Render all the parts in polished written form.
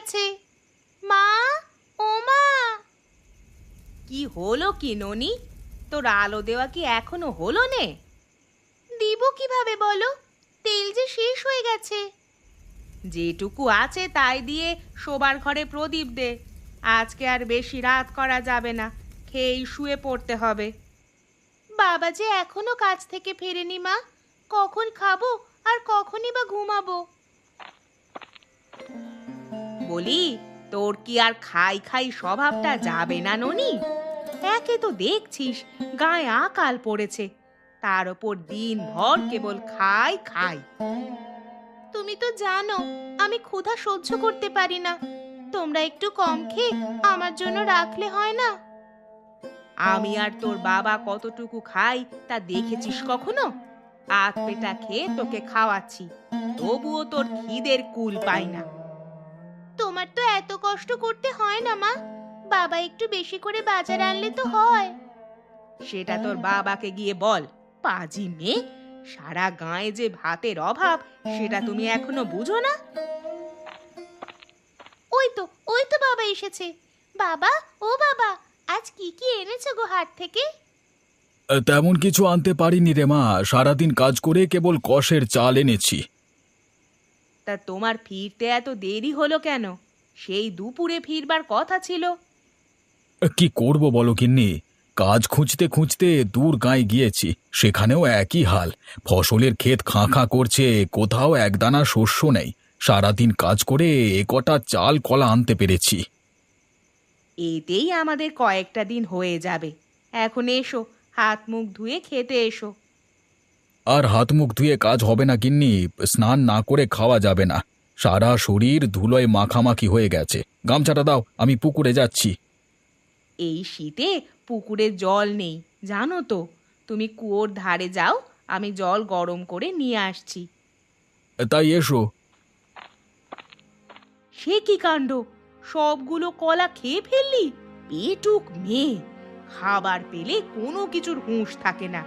গেছে। মা, ও মা! কি হলো কি ননি? তোর আলো দেওয়া কি এখনো হলো নে? দিব কিভাবে বলো? তেল যে শেষ হয়ে গেছে। যেটুকু আছে তাই দিয়ে শোবার ঘরে প্রদীপ দে। আজকে আর বেশি রাত করা যাবে না, খেয়েই শুয়ে পড়তে হবে। বাবা যে এখনো কাজ থেকে ফেরেনি মা, কখন খাবো আর কখনই বা ঘুমাবো? বলি, তোর কি আর খাই খাই স্বভাবটা যাবে না ননি? একে তো দেখছিস গায়ে আকাল পড়েছে, তার ওপর দিনভর কেবল খাই খাই। তুমি তো জানো আমি ক্ষুধা সহ্য করতে পারি না। তোমরা একটু কম খেয়ে আমার জন্য রাখলে হয় না? আমি আর তোর বাবা কতটুকু খাই তা দেখেছিস কখনো? আধ পেটা খেয়ে তোকে খাওয়াচ্ছি, তবুও তোর খিদের কুল পাই না। তোমার তো এত কষ্ট করতে হয় না মা, বাবা একটু বেশি করে বাজার আনলে তো হয়। সেটা তোর বাবাকে গিয়ে বল। পাজি মেয়ে, সারা গাঁয়ে যে ভাতের অভাব সেটা তুমি এখনো বুঝো না? ওই তো, ওই তো বাবা এসেছে। বাবা, ও বাবা, আজ কি কি এনেছো গো হাট থেকে? তেমন কিছু আনতে পারিনি রে মা, সারাদিন কাজ করে কেবল কষের চাল এনেছি। তা তোমার ফিরতে এত দেরি হলো কেন? সেই দুপুরে ফিরবার কথা ছিল। কি করব বলো গিন্নি, কাজ খুঁজতে খুঁজতে দূর গাঁয়ে গিয়েছি, সেখানেও একই হাল। ফসলের ক্ষেত খাঁ খাঁ করছে, কোথাও একদানা শস্য নেই। সারাদিন কাজ করে কটা চাল কলা আনতে পেরেছি। এতেই আমাদের কয়েকটা দিন হয়ে যাবে। এখন এসো, হাত মুখ ধুয়ে খেতে এসো। আর হাত মুখ ধুয়ে কাজ হবে না গিন্নি, স্নান না করে খাওয়া যাবে না। সারা শরীর ধুলোয় মাখামাখি হয়ে গেছে। গামছাটা দাও, আমি পুকুরে যাচ্ছি। এই শীতে পুকুরে জল নেই জানো তো। তুমি কুয়োর ধারে যাও, আমি জল গরম করে নিয়ে আসছি। তাই এসো। সে কি কাণ্ড! সবগুলো কলা খেয়ে ফেললি? পেটুক মেয়ে, খাবার পেলে কোনো কিছুর হুঁশ থাকে না।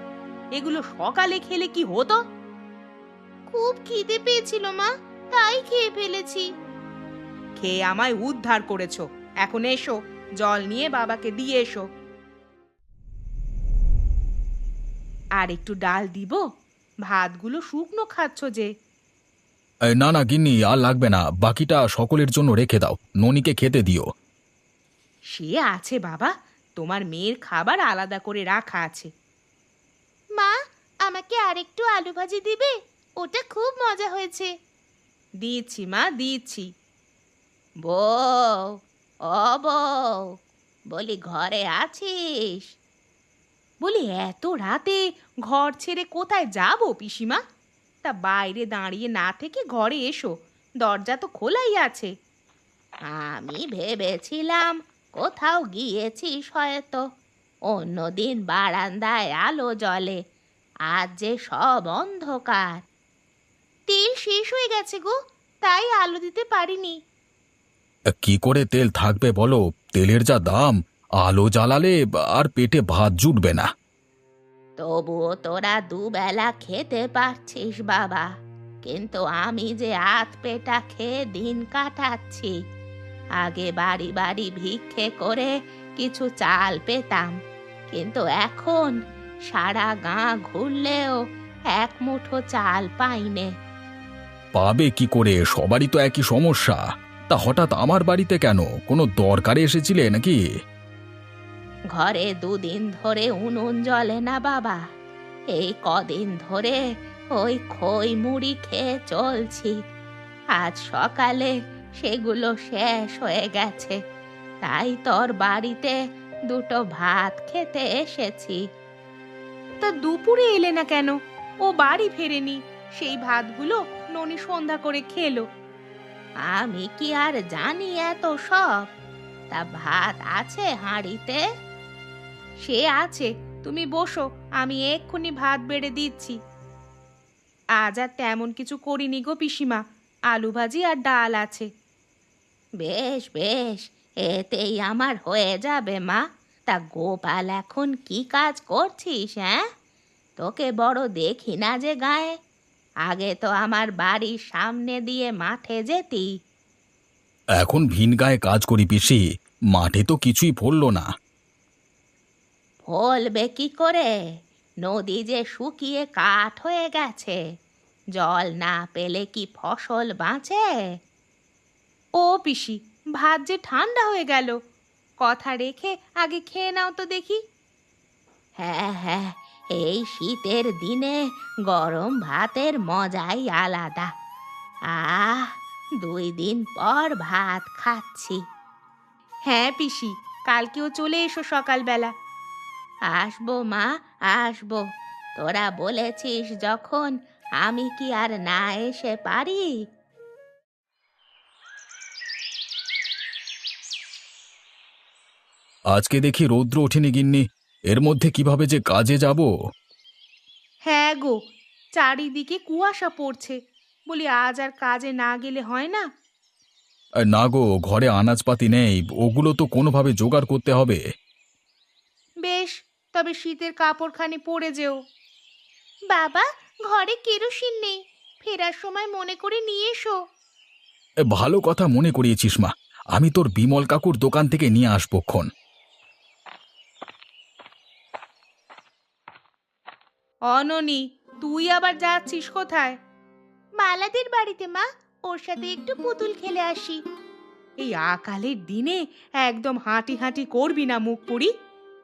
এগুলো সকালে খেলে কি হতো? খুব খিদে পেয়েছিল মা, তাই খেয়ে ফেলেছি। খেয়ে আমায় উদ্ধার করেছো। এখন এসো, জল নিয়ে বাবাকে দিয়ে এসো। আর একটু ডাল দিব? ভাতগুলো শুকনো খাচ্ছ যে। না না গিন্নি, আর লাগবে না, বাকিটা সকলের জন্য রেখে দাও, ননিকে খেতে দিও। সে আছে বাবা, তোমার মেয়ের খাবার আলাদা করে রাখা আছে। মা, আমাকে আরেকটু আলু ভাজি দিবে? ওটা খুব মজা হয়েছে। দিচ্ছি মা, দিচ্ছি। বউ, ও বউ, বলি ঘরে আছিস? বলি এত রাতে ঘর ছেড়ে কোথায় যাব পিসিমা? তা বাইরে দাঁড়িয়ে না থেকে ঘরে এসো, দরজা তো খোলাই আছে। আমি ভেবেছিলাম কোথাও গিয়েছিস হয়তো, অন্যদিন বারান্দায় আলো জ্বলে, আজ যে সব অন্ধকার। তেল শেষ হয়ে গেছে গো, তাই আলু দিতে পারিনি। কি করে তেল থাকবে বলো, তেলের যা দাম, আলো জ্বালালে আর পেটে ভাত জুটবে না। তবুও তোরা দুবেলা খেতে পারছিস বাবা, কিন্তু আমি যে আধ পেটা খেয়ে দিন কাটাচ্ছি। আগে বাড়ি বাড়ি ভিক্ষে করে কিছু চাল পেতাম, কিন্তু এখন সারা গাঁ ঘুরলেও এক মুঠো চাল পাইনে। পাবে কি করে, সবারই তো একই সমস্যা। তা হঠাৎ আমার বাড়িতে কেন, কোনো দরকারে এসেছিলে নাকি? ঘরে দুদিন ধরে উনুন জ্বলে না বাবা, এই কদিন ধরে ওই খই মুড়ি খেয়ে চলছি। আজ সকালে সেগুলো শেষ হয়ে গেছে, তাই তোর বাড়িতে দুটো ভাত খেতে এসেছি। তা দুপুরে এলে না কেন? ও বাড়ি ফেরেনি, সেই ভাতগুলো ননি সন্ধ্যা করে খেলো। আমি কি আর জানি এত সব? তা ভাত আছে হাঁড়িতে? সে আছে, তুমি বসো, আমি এক্ষুনি ভাত বেড়ে দিচ্ছি। আজ আর তেমন কিছু করিনি গো পিসিমা, আলু ভাজি আর ডাল আছে। বেশ বেশ, এতেই আমার হয়ে যাবে মা। তা গোপাল এখন কি কাজ করছিস? হ্যাঁ, তোকে বড় দেখি না যে গায়ে। আগে তো আমার বাড়ির সামনে দিয়ে মাঠে যেতি। এখন ভিন গায়ে কাজ করি পিসি, মাঠে তো কিছুই ফললো না। ফলবে কি করে? নদী যে শুকিয়ে কাঠ হয়ে গেছে। জল না পেলে কি ফসল বাঁচে? ও পিসি, ভাত যে ঠান্ডা হয়ে গেল, কথা রেখে আগে খেয়ে নাও তো দেখি। হ্যাঁ হ্যাঁ, এই শীতের দিনে গরম ভাতের মজাই আলাদা। আহ, 2 দিন পর ভাত খাচ্ছি। হ্যাঁ পিসি, কালকেও চলে এসো সকালবেলা। আসবো মা, আসবো। তোরা বলেছিস যখন, আমি কি আর না এসে পারি? আজকে দেখি রৌদ্র ওঠেনি গিন্নি, এর মধ্যে কিভাবে যে কাজে যাব। হ্যাঁ গো, চারিদিকে কুয়াশা পড়ছে, বলি আজ আর কাজে না গেলে হয় না। না গো, ঘরে আনাজপাতি নেই, ওগুলো তো কোনোভাবে জোগাড় করতে হবে। বেশ, তবে শীতের কাপড়খানি পরে যেও। বাবা, ঘরে কেরোসিন নেই, ফেরার সময় মনে করে নিয়ে এসো। ভালো কথা মনে করিয়েছিস মা, আমি তোর বিমল কাকুর দোকান থেকে নিয়ে আসবক্ষণ। অননি, তুই আবার যাচ্ছিস কোথায়? মালাদের বাড়িতে মা, ওর সাথে একটু পুতুল খেলে আসি। এই আকালের দিনে একদম হাঁটি হাঁটি করবি না মুখ পুরি,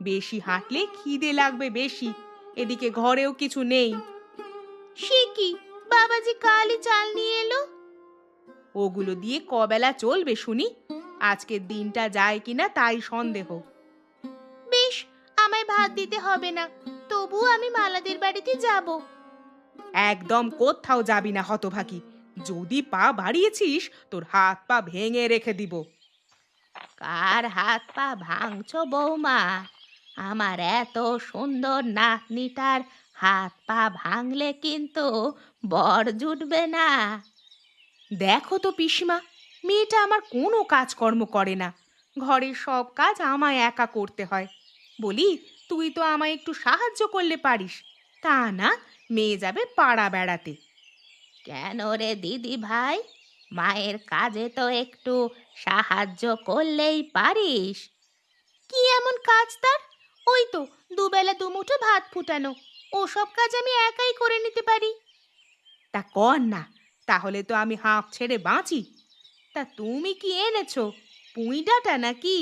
বেশি হাঁটলে খিদে লাগবে বেশি, এদিকে ঘরেও কিছু নেই। সে কি, বাবাজি কালই চাল নিয়ে এলো। ওগুলো দিয়ে কবেলা চলবে শুনি, আজকের দিনটা যায় কিনা তাই সন্দেহ। বেশ, আমায় ভাত দিতে হবে না, তবু আমি মালাদের বাড়িতে যাব। একদম কোথাও যাবি না হতভাগী, যদি পা বাড়িয়েছিস তোর হাত পা ভেঙে রেখে দিব। কার হাত পা ভাঙছো বৌমা? আমার এত সুন্দর নাতনিটার হাত পা ভাঙলে কিন্তু বর জুটবে না। দেখো তো পিসিমা, মেয়েটা আমার কোনো কাজকর্ম করে না, ঘরের সব কাজ আমায় একা করতে হয়। বলি, তুই তো আমায় একটু সাহায্য করলে পারিস, তা না, মেয়ে যাবে পাড়া বেড়াতে। কেন রে দিদি ভাই, মায়ের কাজে তো একটু সাহায্য করলেই পারিস। কি এমন কাজ তার? ওই তো দুবেলা দুমুঠো ভাত ফুটানো, ওসব কাজ আমি একাই করে নিতে পারি। তা কর না, তাহলে তো আমি হাঁপ ছেড়ে বাঁচি। তা তুমি কি এনেছো, পুঁই ডাঁটা নাকি?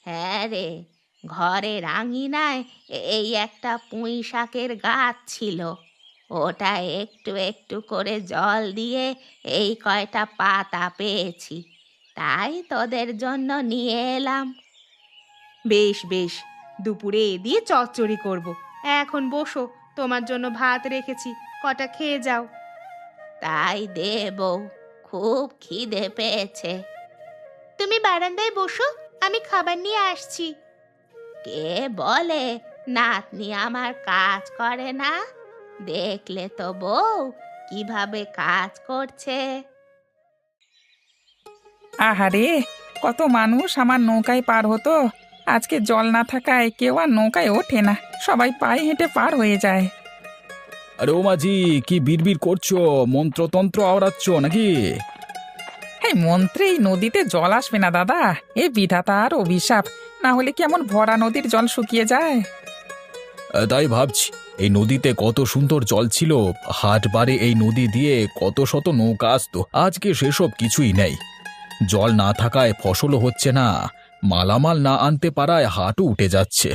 হ্যাঁ রে, ঘরের আঙিনায় এই একটা পুঁই শাকের গাছ ছিল, ওটা একটু একটু করে জল দিয়ে এই কয়টা পাতা পেয়েছি, তাই তোদের জন্য নিয়ে এলাম। বেশ বেশ, দুপুরে এ দিয়ে চচ্চড়ি করব। এখন বসো, তোমার জন্য ভাত রেখেছি, কটা খেয়ে যাও। তাই দে বউ, খুব খিদে পেয়েছে। তুমি বারান্দায় বসো, আমি খাবার নিয়ে আসছি। কে বলে নাতনি আমার কাজ করে না? দেখলে তো বউ কিভাবে কাজ করছে। আহারে, কত মানুষ আমার নৌকায় পার হতো, আজকে জল না থাকায় কেউ আর নৌকায় ওঠে না, সবাই পায়ে হেঁটে পার হয়ে যায়। আরে ও মাঝি, কি বিড়বিড় করছো, মন্ত্রতন্ত্র আওড়াচ্ছ নাকি? এই মন্ত্রে এই নদীতে জল আসবে না দাদা, এ বিধাতার অভিশাপ, না হলে কি এমন ভরা নদীর জল শুকিয়ে যায়? তাই ভাবছি, এই নদীতে কত সুন্দর জল ছিল, হাটবারে এই নদী দিয়ে কত শত নৌকা আসতো, আজকে সেসব কিছুই নেই। জল না থাকায় ফসলও হচ্ছে না, মালামাল না আনতে পারায় হাটও উঠে যাচ্ছে।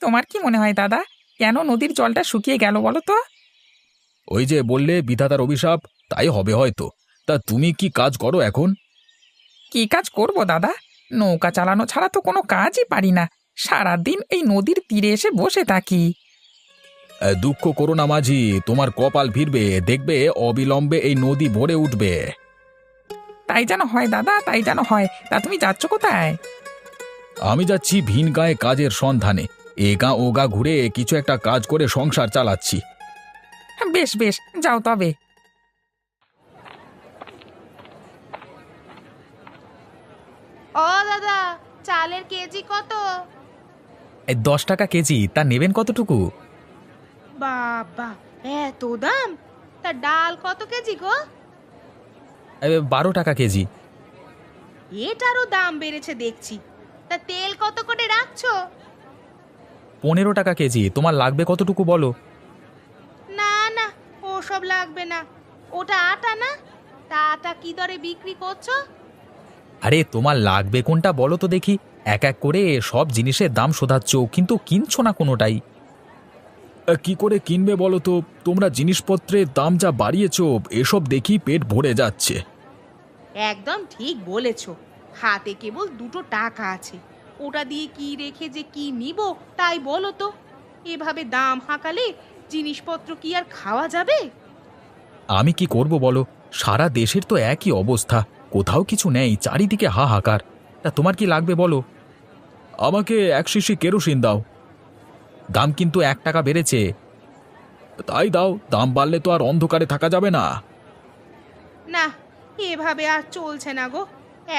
তোমার কি মনে হয় দাদা, কেন নদীর জলটা শুকিয়ে গেল বলো তো? ওই যে বললে বিধাতার অভিশাপ, তাই হবে হয়তো। তা তুমি কি কাজ করো এখন? কি কাজ করব দাদা, নৌকা চালানো ছাড়া তো কোনো কাজই পারি না, সারাদিন এই নদীর তীরে এসে বসে থাকি। দুঃখ করো না মাঝি, তোমার কপাল ফিরবে, দেখবে অবিলম্বে এই নদী ভরে উঠবে। তাই যেন হয় দাদা, তাই যেন হয়। তা তুমি যাচ্ছ কোথায়? আমি যাচ্ছি ভিন গায়ে কাজের সন্ধানে, এ গা ও গা ঘুরে কিছু একটা কাজ করে সংসার চালাচ্ছি। বেশ বেশ, যাও তবে। ও দাদা, চালের কেজি কত? 10 টাকা কেজি, তা নেবেন কতটুকু? বাবা, এত দাম! তা ডাল কত কেজি গো? 12 টাকা কেজি। এটারও দাম বেড়েছে দেখছি। তা তেল কত করে রাখছো? 15 টাকা কেজি। তোমার লাগবে কতটুকু বলো? না না, ওসব লাগবে না। ওটা আটা না? তা আটা কি দরে বিক্রি করছো? আরে তোমার লাগবে কোনটা বলো তো দেখি। এক এক করে সব জিনিসের দাম শোধাচ্ছ, কিন্তু কিনছো না কোনোটাই। কি করে কিনবে বলো তো? তোমরা জিনিসপত্রের দাম যা বাড়িয়েছো, এসব দেখি পেট ভরে যাচ্ছে। একদম ঠিক বলেছো। হাতে কেবল 2 টাকা আছে, ওটা দিয়ে কি রেখে যে কি নিব তাই বলো তো। এভাবে দাম হাঁকালে জিনিসপত্র কি আর খাওয়া যাবে? আমি কি করব বলো? সারা দেশের তো একই অবস্থা, কোথাও কিছু নেই, চারিদিকে হাহাকার। তা তোমার কি লাগবে বলো? আমাকে 1 শিশি কেরোসিন দাও। দাম কিন্তু 1 টাকা বেড়েছে। তাই দাও, দাম বাড়লে তো আর অন্ধকারে থাকা যাবে না। না, এভাবে আর চলছে না গো।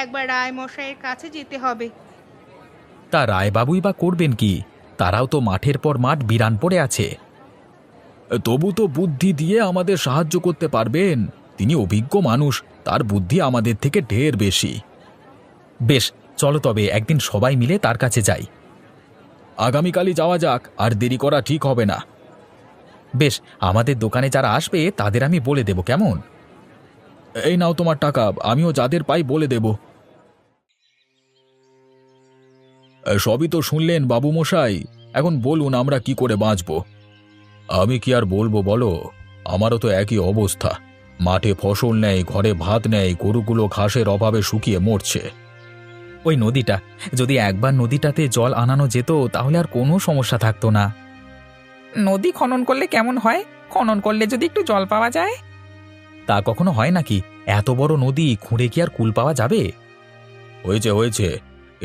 একবার রায় মশাইয়ের কাছে যেতে হবে। তা রায়বাবুই বা করবেন কি? তারাও তো মাঠের পর মাঠ বিরান পড়ে আছে। তবু তো বুদ্ধি দিয়ে আমাদের সাহায্য করতে পারবেন। তিনি অভিজ্ঞ মানুষ, তার বুদ্ধি আমাদের থেকে ঢের বেশি। বেশ, চলো তবে একদিন সবাই মিলে তার কাছে যাই। আগামীকালই যাওয়া যাক, আর দেরি করা ঠিক হবে না। বেশ, আমাদের দোকানে যারা আসবে তাদের আমি বলে দেব, কেমন? এই নাও তোমার টাকা, আমিও যাদের পাই বলে দেব। সবই তো শুনলেন বাবু মশাই, এখন বলুন আমরা কি করে বাঁচব? আমি কি আর বলবো বলো, আমারও তো একই অবস্থা। মাঠে ফসল নেই, ঘরে ভাত নেই, গরুগুলো ঘাসের অভাবে শুকিয়ে মরছে। ওই নদীটা, যদি একবার নদীটাতে জল আনানো যেত তাহলে আর কোনো সমস্যা থাকতো না। নদী খনন করলে কেমন হয়? খনন করলে যদি একটু জল পাওয়া যায়। তা কখনো হয় নাকি? এত বড় নদী খুঁড়ে কি আর কুল পাওয়া যাবে? হয়েছে হয়েছে,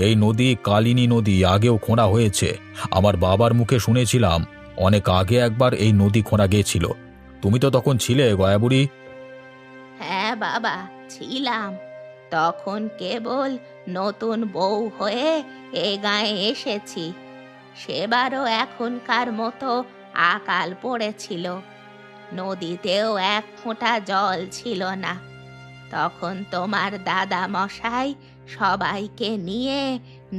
এই নদী কালিনী নদী, আগেও খোঁড়া হয়েছে। আমার বাবার মুখে শুনেছিলাম, অনেক আগে একবার এই নদী খোঁড়া গিয়েছিল। তুমি তো তখন ছিলে গয়াবুড়ি। হ্যাঁ বাবা, ছিলাম। তখন কেবল নতুন বউ হয়ে এ গায়ে এসেছি। সেবারও এখনকার মতো আকাল পড়েছিল। নদীতেও 1 ফোঁটা জল ছিল না। তখন তোমার দাদা মশাই সবাইকে নিয়ে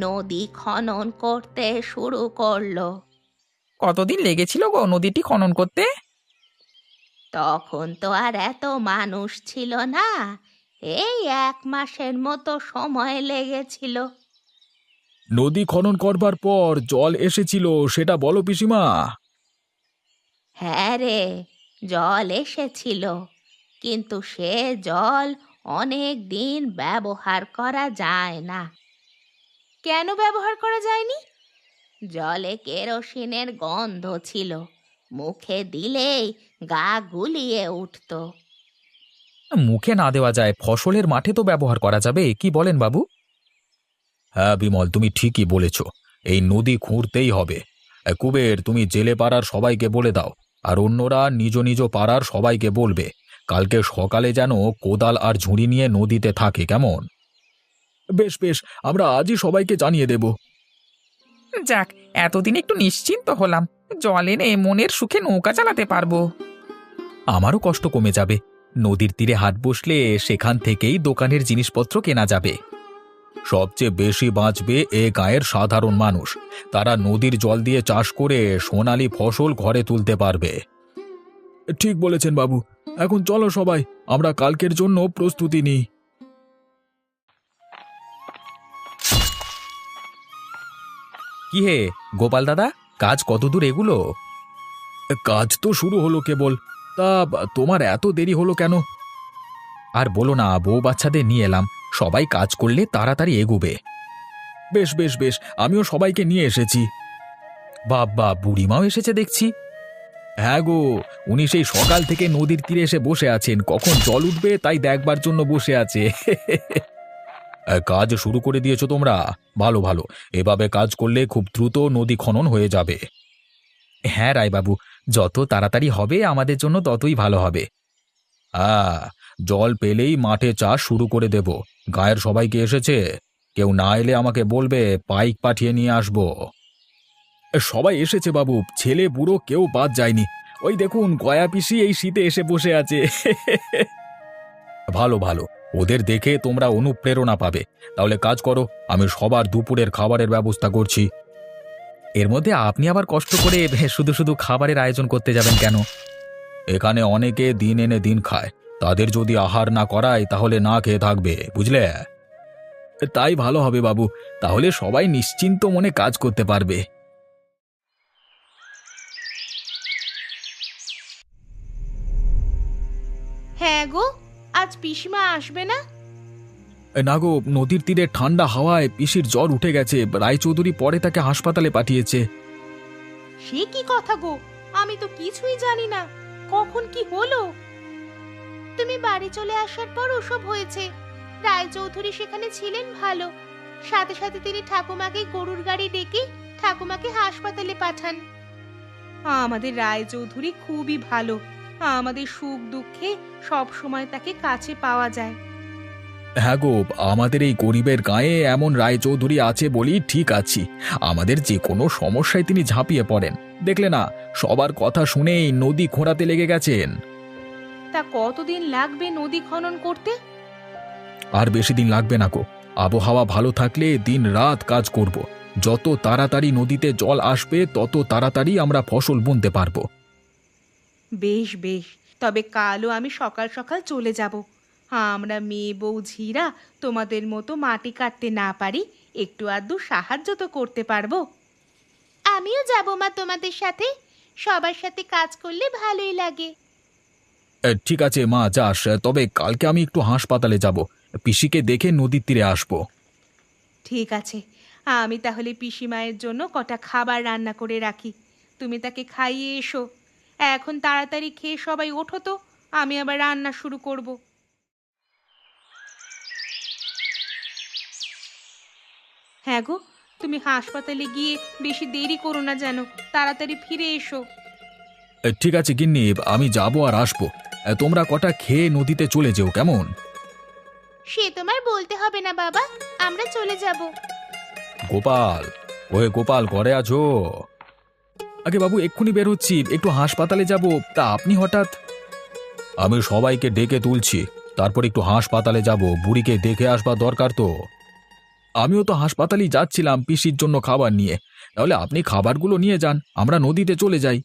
নদী খনন করতে শুরু করলো। কতদিন লেগেছিল গো নদীটি খনন করতে? তখন তো আর এত মানুষ ছিল না, এই 1 মাসের মতো সময় লেগেছিল। নদী খনন করবার পর জল এসেছিল সেটা বলো পিসিমা। হ্যাঁ রে, জল এসেছিল, কিন্তু সে জল অনেক দিন ব্যবহার করা যায় না। কেন ব্যবহার করা যায়নি? জলে কেরোসিনের গন্ধ ছিল, মুখে দিলেই গা গুলিয়ে উঠত। মুখে না দেওয়া যায়, ফসলের মাঠে তো ব্যবহার করা যাবে, কি বলেন বাবু? হ্যাঁ বিমল, তুমি ঠিকই বলেছ, এই নদী খুঁড়তেই হবে। কুবের, তুমি জেলে পাড়ার সবাইকে বলে দাও, আর অন্যরা নিজ নিজ পাড়ার সবাইকে বলবে কালকে সকালে যেন কোদাল আর ঝুড়ি নিয়ে নদীতে থাকে, কেমন? বেশ বেশ, আমরা আজই সবাইকে জানিয়ে দেব। যাক, এতদিন একটু নিশ্চিন্ত হলাম। জল এনে মনের সুখে নৌকা চালাতে পারবো। আমারও কষ্ট কমে যাবে। নদীর তীরে হাট বসলে সেখান থেকেই দোকানের জিনিসপত্র কেনা যাবে। সবচেয়ে বেশি বাঁচবে এ গাঁয়ের সাধারণ মানুষ। তারা নদীর জল দিয়ে চাষ করে সোনালী ফসল ঘরে তুলতে পারবে। ঠিক বলেছেন বাবু। এখন চলো সবাই, আমরা কালকের জন্য প্রস্তুতি নিই। কি হে গোপাল দাদা, কাজ কতদূর এগুলো? কাজ তো শুরু হলো কেবল। তা তোমার এত দেরি হলো কেন? আর বলো না, বউ বাচ্চাদের নিয়ে এলাম, সবাই কাজ করলে তাড়াতাড়ি এগুবে। বেশ বেশ বেশ, আমিও সবাইকে নিয়ে এসেছি। বাবা, বুড়িমাও এসেছে দেখছি। হ্যাঁ গো, উনি সেই সকাল থেকে নদীর তীরে এসে বসে আছেন, কখন জল উঠবে তাই দেখবার জন্য বসে আছে। কাজ শুরু করে দিয়েছো তোমরা? ভালো ভালো, এভাবে কাজ করলে খুব দ্রুত নদী খনন হয়ে যাবে। হ্যাঁ রায়বাবু, যত তাড়াতাড়ি হবে আমাদের জন্য ততই ভালো হবে। হ্যাঁ, জল পেলেই মাঠে চাষ শুরু করে দেব। গায়ের সবাইকে এসেছে, কেউ না এলে আমাকে বলবে, পাইক পাঠিয়ে নিয়ে আসবো। সবাই এসেছে বাবু, ছেলে বুড়ো কেউ বাদ যায়নি। ওই দেখুন, গয়া পিসি এই শীতে এসে বসে আছে। ভালো ভালো, ওদের দেখে তোমরা অনুপ্রেরণা পাবে। তাহলে কাজ করো, আমি সবার দুপুরের খাবারের ব্যবস্থা করছি। এর মধ্যে আপনি আবার কষ্ট করে শুধু শুধু খাবারের আয়োজন করতে যাবেন কেন? এখানে অনেকে দিন এনে দিন খায়, তাদের যদি আহার না করায় তাহলে না খেয়ে থাকবে, বুঝলে? তাই ভালো হবে বাবু, তাহলে সবাই নিশ্চিন্ত মনে কাজ করতে পারবে। হ্যাঁ গো, আজ পিসিমা আসবে না? না গো, নদীর তীরে ঠান্ডা হাওয়ায় পিসির জ্বর উঠে গেছে, রায়চৌধুরী পরে তাকে হাসপাতালে পাঠিয়েছে। সে কি কথা গো, আমি তো কিছুই জানি না। কখন কি হলো? তুমি বাড়ি চলে আসার পর ওসব হয়েছে। রায়চৌধুরী সেখানে ছিলেন ভালো, সাথে সাথে তিনি ঠাকুমাকে গরুর গাড়ি ডেকে ঠাকুমাকে হাসপাতালে পাঠান। আমাদের রায়চৌধুরী খুবই ভালো, আমাদের সুখ দুঃখে সব সময় তাকে কাছে পাওয়া যায়। হ্যাঁ গো, আমাদের এই গরিবের গায়ে এমন রায়চৌধুরী আছে বলেই ঠিক আছি। আমাদের যে কোনো সমস্যায় তিনি ঝাঁপিয়ে পড়েন। দেখলে না, সবার কথা শুনেই নদী খোঁড়াতে লেগে গেছেন। তা কতদিন লাগবে নদী খনন করতে? আর বেশি দিন লাগবে না গো, আবহাওয়া ভালো থাকলে দিন রাত কাজ করব। যত তাড়াতাড়ি নদীতে জল আসবে তত তাড়াতাড়ি আমরা ফসল বুনতে পারবো। বেশ বেশ, তবে কালও আমি সকাল সকাল চলে যাব। আমরা মেয়ে বউ ঝিরা তোমাদের মতো মাটি কাটতে না পারি, একটু আধটু সাহায্য তো করতে পারবো। আমিও যাব মা তোমাদের সাথে, সবার সাথে কাজ করলে ভালোই লাগে। ঠিক আছে মা, যাস, তবে কালকে আমি একটু হাসপাতালে যাব, পিসিকে দেখে নদীর তীরে আসবো। ঠিক আছে, আমি তাহলে পিসিমায়ের জন্য কটা খাবার রান্না করে রাখি, তুমি তাকে খাইয়ে এসো। এখন তাড়াতাড়ি খেয়ে সবাই ওঠো তো, আমি আবার রান্না শুরু করব। হ্যাঁ গো, তুমি হাসপাতালে গিয়ে বেশি দেরি করো না যেন, তাড়াতাড়ি ফিরে এসো। ঠিক আছে গিন্নি, আমি যাব আর আসবো। তোমরা কটা খেয়ে নদীতে চলে যেও, কেমন? সে তোমার বলতে হবে না বাবা, আমরা চলে যাব। গোপাল, ওয়ে গোপাল, ঘরে আছো? আগে বাবু, এক্ষুনি বের হচ্ছি, একটু হাসপাতালে যাব। তা আপনি হঠাৎ? আমি সবাইকে ডেকে তুলছি, তারপর একটু হাসপাতালে যাব, বুড়িকে দেখে আসবার দরকার তো। আমিও তো হাসপাতালেই যাচ্ছিলাম পিসির জন্য খাবার নিয়ে। তাহলে আপনি খাবারগুলো নিয়ে যান, আমরা নদীতে চলে যাই।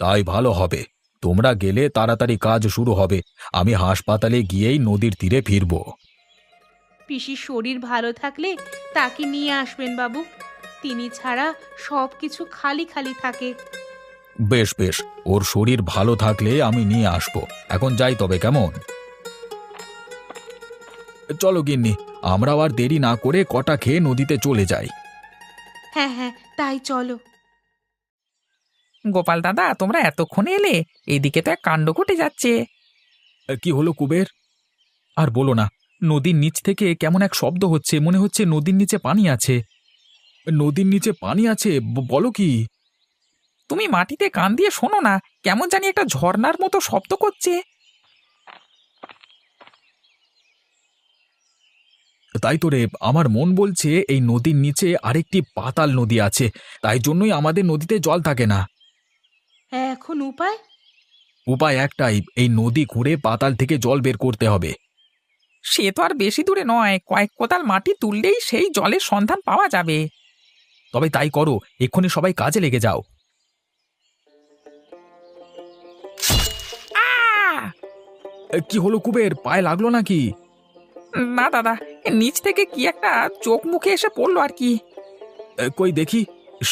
তাই ভালো হবে, তোমরা গেলে তাড়াতাড়ি কাজ শুরু হবে। আমি হাসপাতালে গিয়েই নদীর তীরে ফিরব। পিসির শরীর ভালো থাকলে তাকে নিয়ে আসবেন বাবু, তিনি ছাড়া সব কিছু খালি খালি থাকে। বেশ বেশ, ওর শরীর ভালো থাকলে আমি নিয়ে আসব। এখন যাই তবে, কেমন? চলো গিন্নি, আমরাও আর দেরি না করে কটা খেয়ে নদীতে চলে যাই। হ্যাঁ হ্যাঁ, তাই চলো। গোপাল দাদা, তোমরা এতক্ষণে এলে? এদিকে তো এক কাণ্ড ঘটে যাচ্ছে। কি হলো কুবের? আর বলো না, নদীর নিচ থেকে কেমন এক শব্দ হচ্ছে, মনে হচ্ছে নদীর নিচে পানি আছে। নদীর নিচে পানি আছে? বলো কি? তুমি মাটিতে কান দিয়ে শোনো না, কেমন জানি একটা ঝর্ণার মতো শব্দ করছে। তাই তো রে, আমার মন বলছে এই নদীর নিচে আরেকটি পাতাল নদী আছে, তাই জন্যই আমাদের নদীতে জল থাকে না। এখন উপায়? উপায় একটাই, এই নদী ঘুরে পাতাল থেকে জল বের করতে হবে। সে তো আর বেশি দূরে নয়, কয়েক কোদাল মাটি তুললেই সেই জলের সন্ধান পাওয়া যাবে। তবে তাই করো, এক্ষুনি সবাই কাজে লেগে যাও। কি হলো কুবের, পায়ে লাগলো নাকি? না দাদা, নিচ থেকে কি একটা চোখ মুখে এসে পড়লো আর কি। কই দেখি,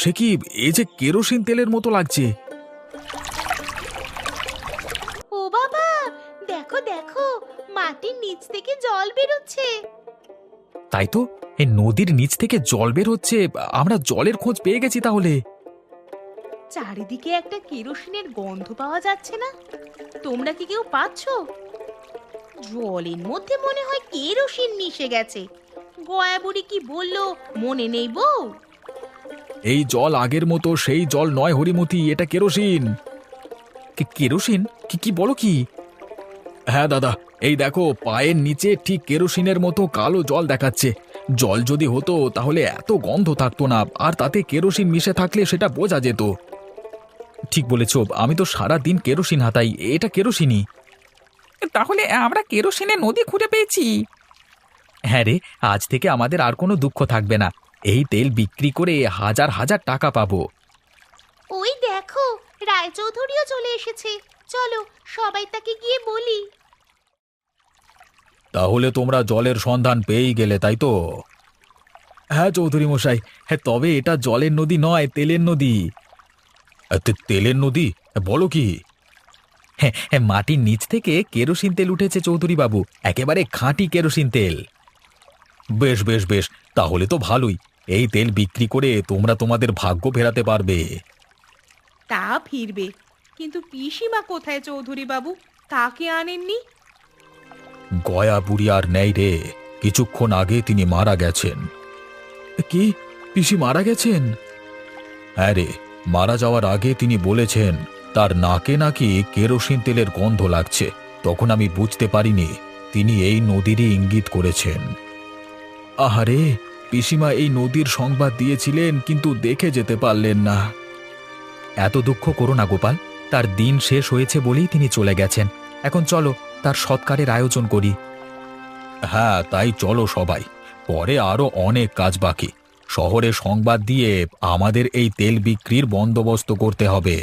সে কি, এ যে কেরোসিন তেলের মতো লাগছে। ও বাবা, দেখো দেখো, মাটির নিচ থেকে জল বেরোচ্ছে। তাই তো, এই নদীর নিচ থেকে জল বের হচ্ছে, আমরা জলের খোঁজ পেয়ে গেছি তাহলে। চারিদিকে একটা কেরোসিনের গন্ধ পাওয়া যাচ্ছে না? তোমরা কি কেউ পাচ্ছো? জলের মধ্যে মনে হয় কেরোসিন মিশে গেছে। গয়া বুড়ি কি বললো মনে নেই বউ? এই জল আগের মতো সেই জল নয় হরিমতি, এটা কেরোসিন। কেরোসিন? কি বলো কি? হ্যাঁ দাদা, এই দেখো, পায়ের নিচে ঠিক কেরোসিনের মতো কালো জল দেখাচ্ছে। জল যদি হতো তাহলে এত গন্ধ থাকতো না, আর তাতে কেরোসিন মিশে থাকলে সেটা বোঝা যেত। ঠিক বলেছ, আমি তো সারা দিন কেরোসিন হাতাই, এটা কেরোসিনই। তাহলে আমরা কেরোসিনে নদী খুঁজে পেয়েছি। হ্যাঁ রে, আজ থেকে আমাদের আর কোনো দুঃখ থাকবে না। এই তেল বিক্রি করে হাজার হাজার টাকা পাবো। ওই দেখো, রায়চৌধুরীও চলে এসেছে। চলো সবাই তাকে গিয়ে বলি। তাহলে তোমরা জলের সন্ধান পেয়েই গেলে, তাই তো? হ্যাঁ চৌধুরী মশাই, হ্যাঁ তবে এটা জলের নদী নয়, তেলের নদী। তেলের নদী? বলো কি? হ্যাঁ হ্যাঁ, মাটির নিচ থেকে কেরোসিন তেল উঠেছে চৌধুরী বাবু, একেবারে খাঁটি কেরোসিন তেল। বেশ বেশ বেশ, তাহলে তো ভালোই। এই তেল বিক্রি করে তোমরা তোমাদের ভাগ্য ফেরাতে পারবে। তা ফিরবে, কিন্তু পিসিমা কোথায় চৌধুরী বাবু? তাকে আনেননি? গয়া বুড়ি আর নেই রে, কিছুক্ষণ আগে তিনি মারা গেছেন। কি, পিসি মারা গেছেন? হ্যাঁ রে, মারা যাওয়ার আগে তিনি বলেছেন তার নাকে নাকি কেরোসিন তেলের গন্ধ লাগছে। তখন আমি বুঝতে পারিনি তিনি এই নদীরই ইঙ্গিত করেছেন। আহারে, পিসিমা এই নদীর সংবাদ দিয়েছিলেন কিন্তু দেখে যেতে পারলেন না। এত দুঃখ করো না গোপাল, তার দিন শেষ হয়েছে বলেই তিনি চলে গেছেন। এখন চলো তার সৎকারের আয়োজন করি। হ্যাঁ, তাই চলো সবাই। পরে আরো অনেক কাজ বাকি। শহরে সংবাদ দিয়ে আমাদের এই তেল বিক্রির বন্দোবস্ত করতে হবে।